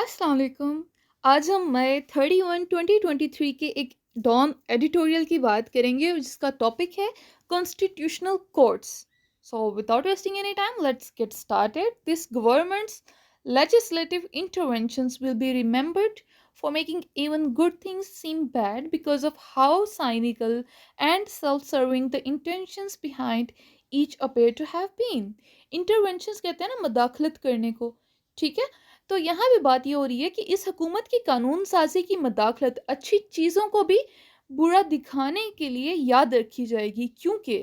अस्सलाम वालेकुम। आज हम मई 31 2023 के एक डॉन एडिटोरियल की बात करेंगे जिसका टॉपिक है constitutional courts. So without wasting any time let's get started. This governments legislative interventions will be remembered for making even good things seem bad because of how cynical and self-serving the intentions behind each appear to have been. Interventions कहते हैं ना मदाखलत करने को, ठीक है। तो यहाँ भी बात ये हो रही है कि इस हुकूमत की कानून साजी की मदाखलत अच्छी चीज़ों को भी बुरा दिखाने के लिए याद रखी जाएगी, क्योंकि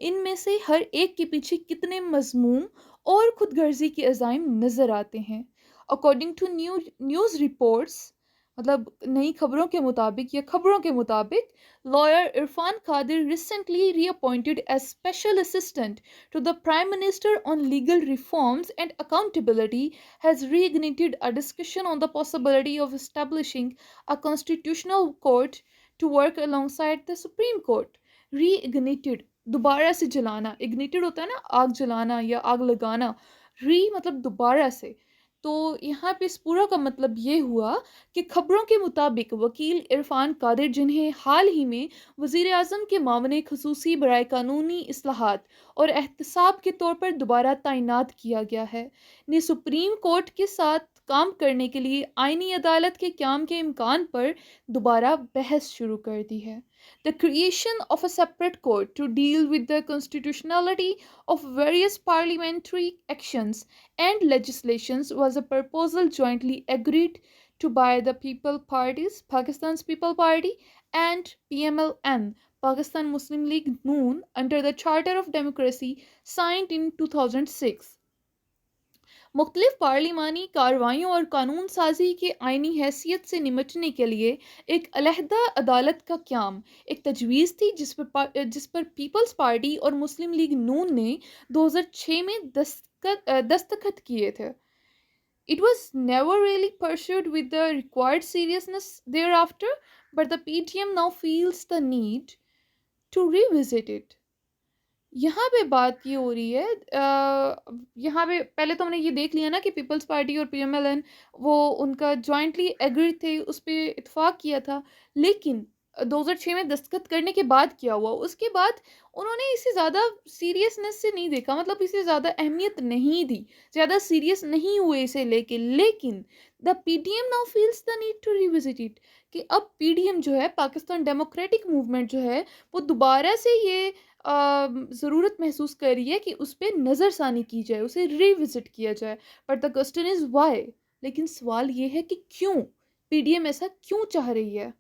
इनमें से हर एक के पीछे कितने मजमूम और खुदगर्जी के अज़ाइम नज़र आते हैं। अकॉर्डिंग टू न्यूज़ रिपोर्ट्स, मतलब नई खबरों के मुताबिक या खबरों के मुताबिक, lawyer Irfan Qadir recently reappointed as special assistant to the Prime Minister on legal reforms and accountability has reignited a discussion on the possibility of establishing a constitutional court to work alongside the Supreme Court. Reignited, दोबारा से जलाना, ignited होता है ना आग जलाना या आग लगाना, री मतलब दोबारा से। तो यहाँ पे इस पूरा का मतलब ये हुआ कि खबरों के मुताबिक वकील इरफान कादिर, जिन्हें हाल ही में वज़ीर आज़म के मामले खसूसी बराए कानूनी इस्लाहात और एहतसाब के तौर पर दोबारा तैनात किया गया है, ने सुप्रीम कोर्ट के साथ काम करने के लिए आईनी अदालत के क़याम के इम्कान पर दोबारा बहस शुरू कर दी है। The creation of a separate court to deal with the constitutionality of various parliamentary actions and legislations was a proposal jointly agreed to by the People Parties, Pakistan's People Party and PMLN, Pakistan Muslim League Noon, under the Charter of Democracy signed in 2006. मुख्तलिफ पार्लिमानी कार्रवाइयों और कानून साजी के आइनी हैसियत से निमटने के लिए एक अलहदा अदालत का क़याम एक तजवीज़ थी जिस पर पीपल्स पार्टी और मुस्लिम लीग नून ने 2006 में दस्तखत किए थे। It was never really pursued with the required seriousness thereafter, but the PTM now feels the need to revisit it. यहाँ पे बात ये हो रही है, यहाँ पे पहले तो हमने ये देख लिया ना कि पीपल्स पार्टी और पीएमएलएन वो उनका जॉइंटली एग्री थे, उस पे इत्फाक किया था। लेकिन 2006 में दस्तखत करने के बाद क्या हुआ, उसके बाद उन्होंने इसे ज़्यादा सीरियसनेस से नहीं देखा, मतलब इसे ज़्यादा अहमियत नहीं दी, ज़्यादा सीरियस नहीं हुए इसे लेके। लेकिन the PDM now feels the need to revisit it, कि अब पीडीएम जो है, पाकिस्तान डेमोक्रेटिक मूवमेंट जो है, वो दोबारा से ये ज़रूरत महसूस कर रही है कि उस पे नज़रसानी की जाए, उसे रिविज़िट किया जाए। But the question is why? लेकिन सवाल ये है कि क्यों? पीडीएम ऐसा क्यों चाह रही है?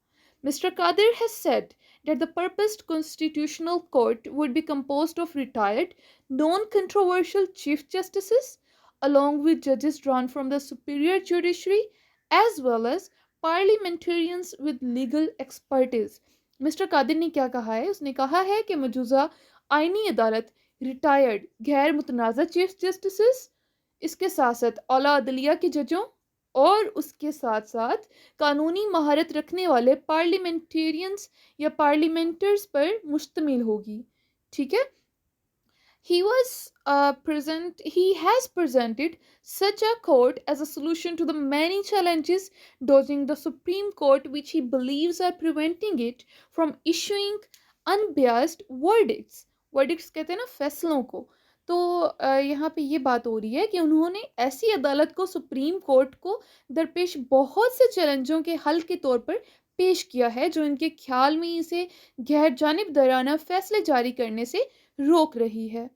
Mr. Kadir has said that the purposed constitutional court would be composed of retired, non-controversial chief justices, along with judges drawn from the superior judiciary, as well as parliamentarians with legal expertise. Mister Qadir ने क्या कहा है? उसने कहा है कि मौजूदा आईनी अदालत रिटायर्ड गैर मुतनाज़ा चीफ जस्टिस, इसके साथ साथ औला अदलिया के जजों और उसके साथ साथ कानूनी महारत रखने वाले पार्लियामेंटेरियंस या पार्लियामेंटर्स पर मुश्तमिल होगी। ठीक है। He has presented such a court as a solution to the many challenges dodging the Supreme Court, which he believes are preventing it from issuing unbiased verdicts. Verdicts कहते हैं ना फैसलों को। तो यहाँ पे ये बात हो रही है कि उन्होंने ऐसी अदालत को, सुप्रीम कोर्ट को, दरपेश बहुत से चैलेंजों के हल के तौर पर पेश किया है, जो इनके ख्याल में इसे गैर जानिबदाराना फैसले जारी करने से रोक रही है।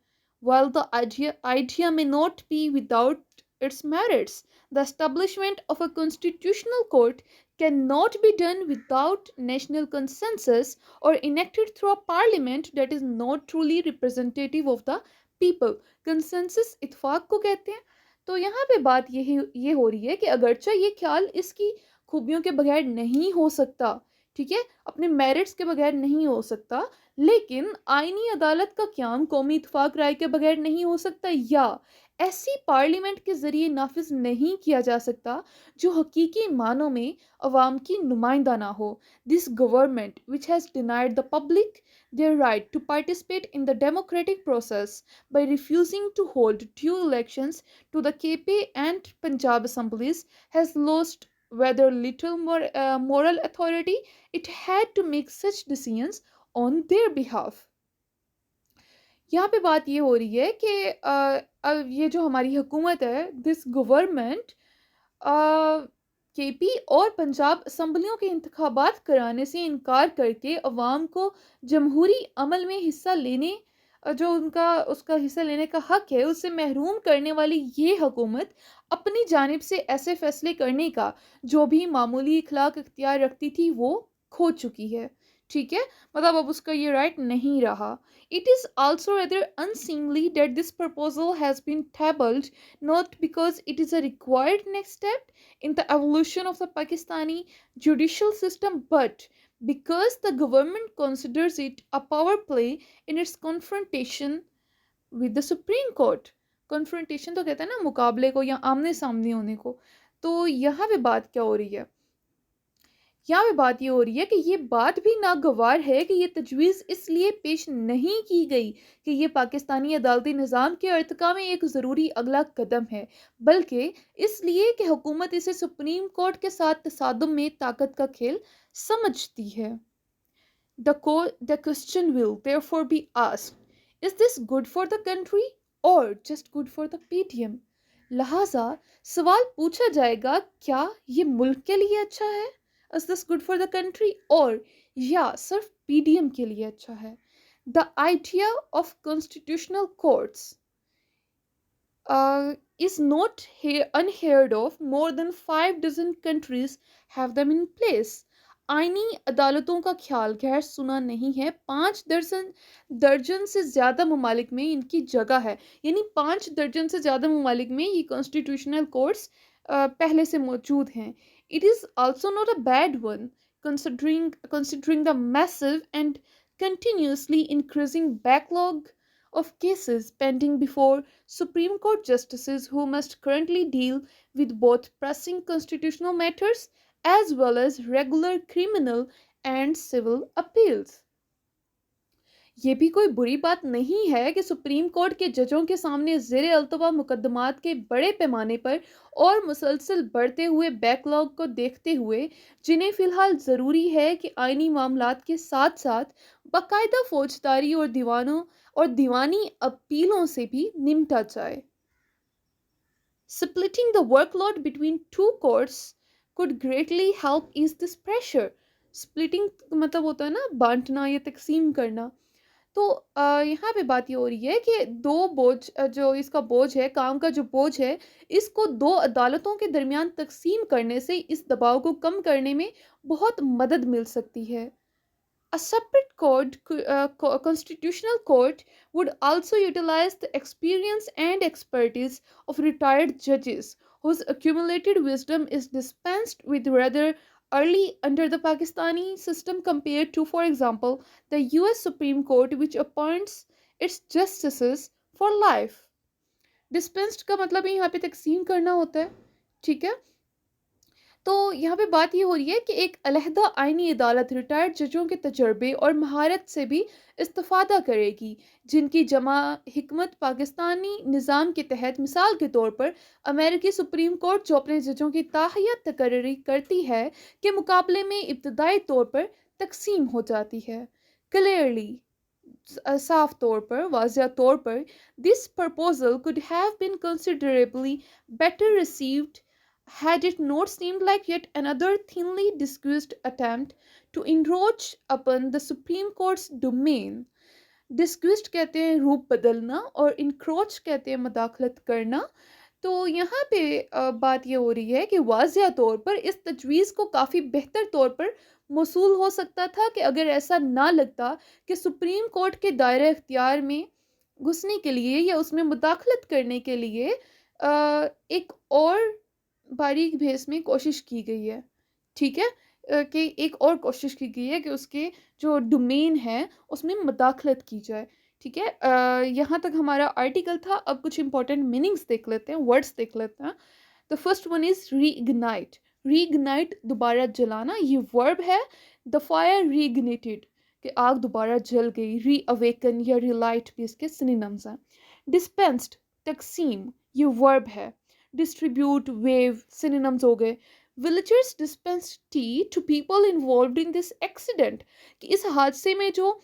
While the idea may not be without its merits, the establishment of a constitutional court cannot be done without national consensus or enacted through a parliament that is not truly representative of the people. Consensus इत्फाक को कहते हैं। तो यहाँ पे बात ये हो रही है कि अगरचे ये ख्याल इसकी खूबियों के बगैर नहीं हो सकता, ठीक है, अपने मेरिट्स के बगैर नहीं हो सकता, लेकिन आईनी अदालत का क़याम कौमी इत्फाक राय के बगैर नहीं हो सकता, या ऐसी पार्लियामेंट के ज़रिए नाफिज नहीं किया जा सकता जो हकीकी मानों में अवाम की नुमाइंदा ना हो. This government which has denied the public their right to participate in the democratic process by refusing to hold due elections to the KP and Punjab assemblies has lost whether little more moral authority it had to make such decisions on their behalf. यहाँ पे बात ये हो रही है कि अब ये जो हमारी हुकूमत है, दिस गवर्नमेंट केपी और पंजाब असम्बलियों के इंतखाबात कराने से इनकार करके अवाम को जमहूरी अमल में हिस्सा लेने जो उनका उसका हिस्सा लेने का हक है उससे महरूम करने वाली ये हुकूमत अपनी जानिब से ऐसे फैसले करने का जो भी मामूली इखलाक इख्तियार रखती थी वो खो चुकी है. ठीक है, मतलब अब उसका ये राइट नहीं रहा. It is also rather unseemly that this proposal has been tabled not because it is a required next step in the evolution of the Pakistani judicial system, but because the government considers it a power play in its confrontation with the Supreme Court. Confrontation तो कहते हैं ना मुकाबले को या आमने सामने होने को. तो यहाँ पे बात क्या हो रही है? यहाँ पे बात ये हो रही है कि ये बात भी नागवार है कि ये तजवीज़ इसलिए पेश नहीं की गई कि ये पाकिस्तानी अदालती निज़ाम के अर्तका में एक ज़रूरी अगला कदम है, बल्कि इसलिए कि हुकूमत इसे सुप्रीम कोर्ट के साथ तसादुम में ताकत का खेल समझती है. The question will therefore be asked, is this good for the country or just good for the PDM? लिहाजा सवाल पूछा जाएगा, क्या ये मुल्क के लिए अच्छा है? Is this good for the country or या सिर्फ PDM के लिए अच्छा है? The idea of constitutional courts is not unheard of. More than 5 dozen countries have them in place. आईनी अदालतों का ख्याल गैर सुना नहीं है. 5 दर्जन से ज़्यादा ममालिक में इनकी जगह है. यानी 5 दर्जन से ज़्यादा ममालिक में ये कॉन्स्टिट्यूशनल कोर्ट्स पहले से मौजूद हैं. It is also not a bad one, considering the massive and continuously increasing backlog of cases pending before Supreme Court justices who must currently deal with both pressing constitutional matters as well as regular criminal and civil appeals. ये भी कोई बुरी बात नहीं है कि supreme court के जजों के सामने ज़ेर अल्तवा मुकदमात के बड़े पैमाने पर और मुसलसल बढ़ते हुए बैकलॉग को देखते हुए जिन्हें फ़िलहाल ज़रूरी है कि आइनी मामलात के साथ साथ बाकायदा फौजदारी और दीवानी अपीलों से भी निमटा जाए. Splitting the workload between two courts could greatly help ease this pressure. Splitting मतलब होता है ना बांटना या तकसीम करना. तो यहाँ पे बात ये हो रही है कि दो बोझ जो इसका बोझ है, काम का जो बोझ है, इसको दो अदालतों के दरमियान तकसीम करने से इस दबाव को कम करने में बहुत मदद मिल सकती है. A separate constitutional court would also utilize the experience and expertise of retired judges whose accumulated wisdom is dispensed with rather early under the Pakistani system compared to, for example, the US Supreme Court, which appoints its justices for life. Dispensed का मतलब यहाँ पे तकसीम करना होता है. ठीक है, तो यहाँ पे बात ये हो रही है कि एक अलहदा आइनी अदालत रिटायर्ड जजों के तजर्बे और महारत से भी इस्तिफादा करेगी, जिनकी जमा हिकमत पाकिस्तानी निज़ाम के तहत मिसाल के तौर पर अमेरिकी सुप्रीम कोर्ट जो अपने जजों की ताहियत तकर्री करती है के मुकाबले में इब्तदाई तौर पर तकसीम हो जाती है. क्लियरली साफ तौर पर वाज़िया तौर पर this proposal could have been considerably better received had it not seemed like yet another thinly disguised attempt to encroach upon the Supreme Court's domain. Disguised कहते हैं रूप बदलना और encroach कहते हैं मदाखलत करना. तो यहाँ पे बात ये हो रही है कि वाज़िया तौर पर इस तजवीज़ को काफ़ी बेहतर तौर पर मौसूल हो सकता था कि अगर ऐसा ना लगता कि सुप्रीम कोर्ट के दायरे इख्तियार में घुसने के लिए या उसमें मुदाखलत करने के लिए एक और बारीक भेस में कोशिश की गई है. ठीक है, कि एक और कोशिश की गई है कि उसके जो डोमेन है उसमें मुदाखलत की जाए. ठीक है, यहाँ तक हमारा आर्टिकल था। अब कुछ इंपॉर्टेंट मीनिंग्स देख लेते हैं, वर्ड्स देख लेते हैं। The first one is reignite. Reignite दोबारा जलाना, ये वर्ब है। द फायर रीइग्निटेड, कि आग दोबारा जल गई। रीअवेकन या रिलाइट भी इसके सिनोनिम्स हैं। डिस्पेंस्ड, तकसीम, ये वर्ब है। डिस्ट्रीब्यूट, वेव, सिनोनिम्स हो गए। Villagers dispensed tea to people involved in this accident, कि इस हादसे में जो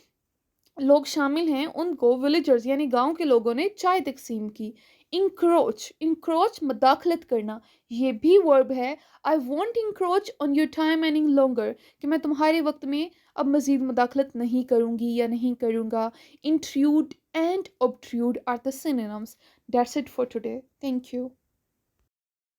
लोग शामिल हैं उनको विलेजर्स यानी गांव के लोगों ने चाय तकसीम की। इंक्रोच, इंक्रोच मदाखलत करना, ये भी वर्ब है। I want encroach on your time any longer, कि मैं तुम्हारे वक्त में अब मज़ीद मदाखलत नहीं करूँगी या नहीं करूँगा। Intrude and obtrude are the synonyms. That's it for today, thank you.